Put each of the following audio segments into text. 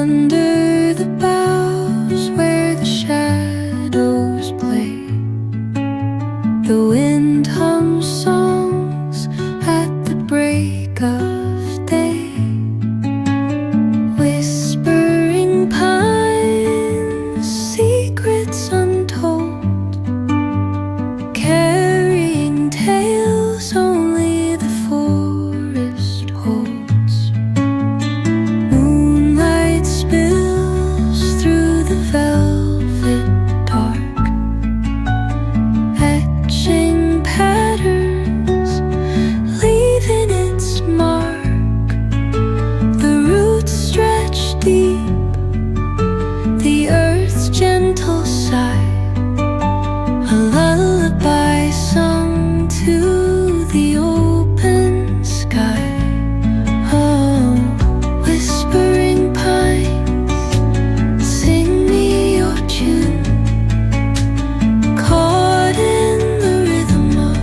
Under the boughs where the shadows play, the wind hums songs at the break of day. Whispering pines, secrets untold, carrying tales only the forest holds. Moonlight spills through the velvet dark, etching patterns, leaving its mark. The roots stretch deep, the earth's gentle sigh, a lullaby sung to the open sky. Oh, whispering pines, sing me your tune, caught in the rhythm of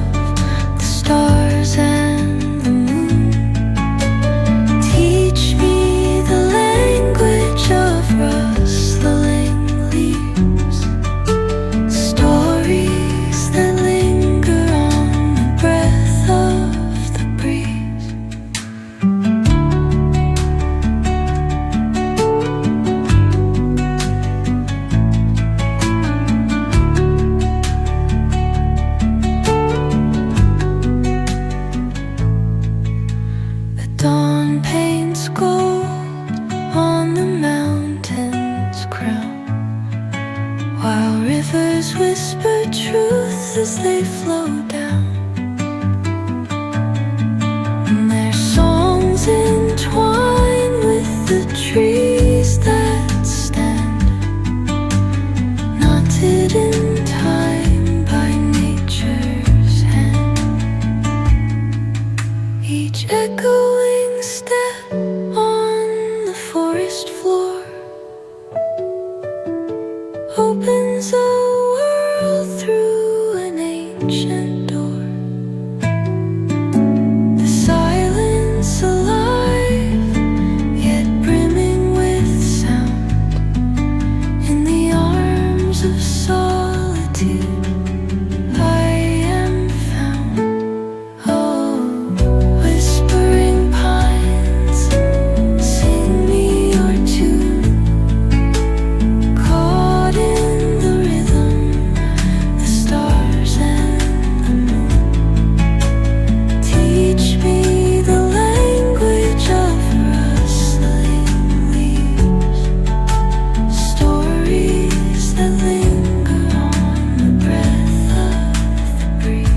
the stars and the moon. Teach me the language of rustling leaves, stories that linger on the breath of the breeze. The dawn paints gold on the mountain's crown, while rivers whisper truth as they flow down. And their songs entwine with the trees that stand, knotted in time by nature's hand. Each echoing step on the forest floor opens a world through an ancient door. The silence alive, yet brimming with sound. In the arms of solitude I am found. Oh, whispering pines, sing me your tune, caught in the rhythm, the stars and the moon. Teach me the language of rustling leaves, stories that linger on the breath of the breeze.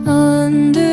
Under